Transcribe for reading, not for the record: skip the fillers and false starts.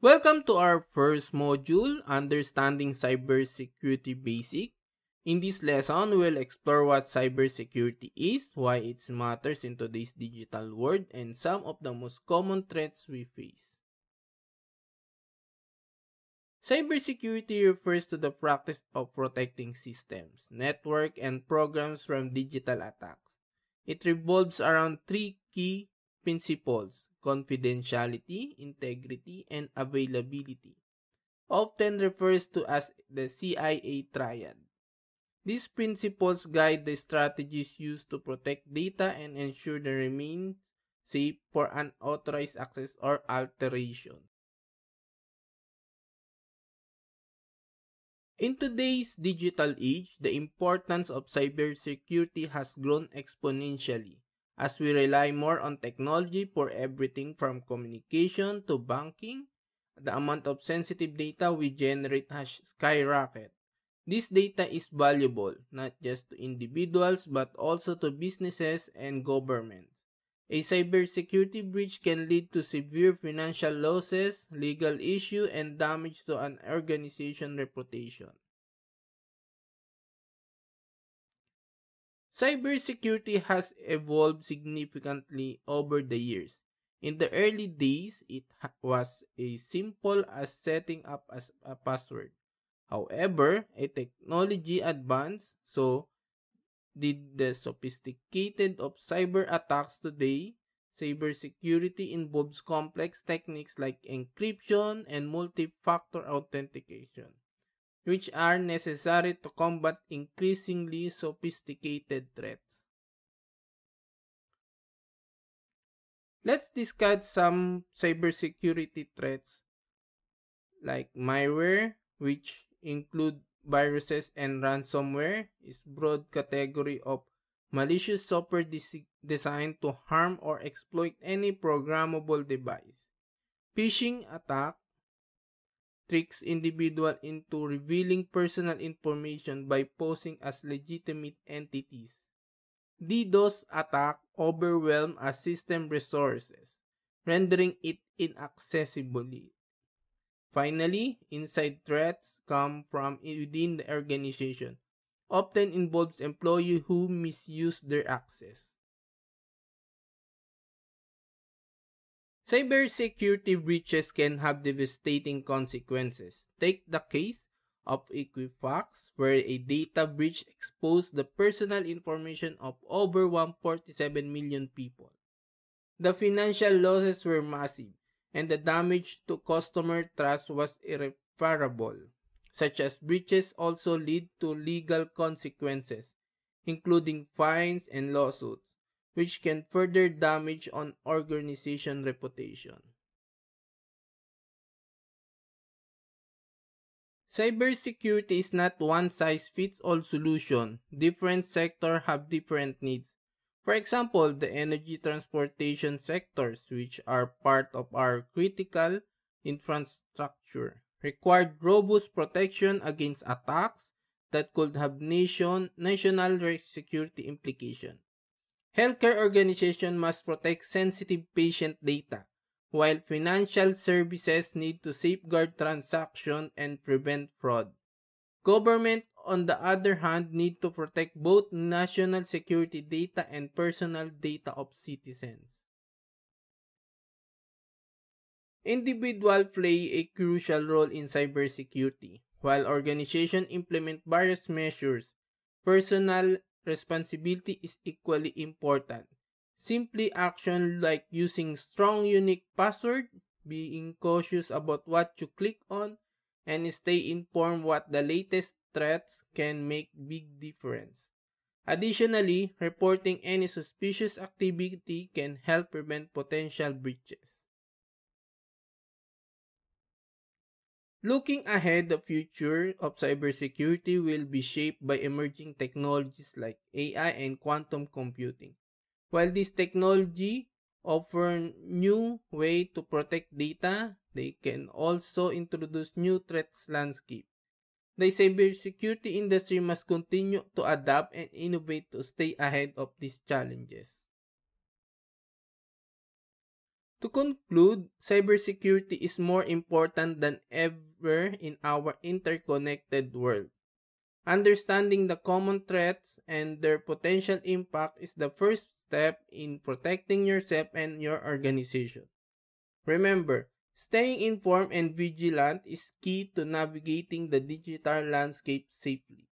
Welcome to our first module, Understanding Cybersecurity Basic. In this lesson, we'll explore what cybersecurity is, why it matters in today's digital world, and some of the most common threats we face. Cybersecurity refers to the practice of protecting systems, network, and programs from digital attacks. It revolves around three key principles: confidentiality, integrity, and availability, often refers to as the CIA triad. These principles guide the strategies used to protect data and ensure they remain safe for unauthorized access or alteration. In today's digital age, the importance of cybersecurity has grown exponentially as we rely more on technology for everything from communication to banking. The amount of sensitive data we generate has skyrocketed. This data is valuable not just to individuals but also to businesses and governments. A cybersecurity breach can lead to severe financial losses, legal issue, and damage to an organization's reputation. Cybersecurity has evolved significantly over the years. In the early days, it was as simple as setting up as a password. However, a technology advanced, so did the sophisticated of cyber attacks today. Cybersecurity involves complex techniques like encryption and multi-factor authentication, which are necessary to combat increasingly sophisticated threats. Let's discuss some cybersecurity threats like malware, which include viruses and ransomware, is broad category of malicious software designed to harm or exploit any programmable device. Phishing attack tricks individual into revealing personal information by posing as legitimate entities. DDoS attack overwhelm a system resources, rendering it inaccessible. Finally, inside threats come from within the organization, often involves employees who misuse their access. Cybersecurity breaches can have devastating consequences. Take the case of Equifax, where a data breach exposed the personal information of over 147 million people. The financial losses were massive, and the damage to customer trust was irreparable. Such as breaches also lead to legal consequences, including fines and lawsuits, which can further damage an organization's reputation. Cybersecurity is not one-size-fits-all solution. Different sectors have different needs. For example, the energy transportation sectors, which are part of our critical infrastructure, require robust protection against attacks that could have national security implications. Healthcare organizations must protect sensitive patient data, while financial services need to safeguard transactions and prevent fraud. Government, on the other hand, need to protect both national security data and personal data of citizens. Individuals play a crucial role in cybersecurity. While organizations implement various measures, personal responsibility is equally important. Simply action like using strong unique password, being cautious about what you click on, and stay informed what the latest threats can make big difference. Additionally, reporting any suspicious activity can help prevent potential breaches. Looking ahead, the future of cybersecurity will be shaped by emerging technologies like AI and quantum computing. While these technology offer new way to protect data, they can also introduce new threats landscape. The cybersecurity industry must continue to adapt and innovate to stay ahead of these challenges. To conclude, cybersecurity is more important than ever in our interconnected world. Understanding the common threats and their potential impact is the first step in protecting yourself and your organization. Remember, staying informed and vigilant is key to navigating the digital landscape safely.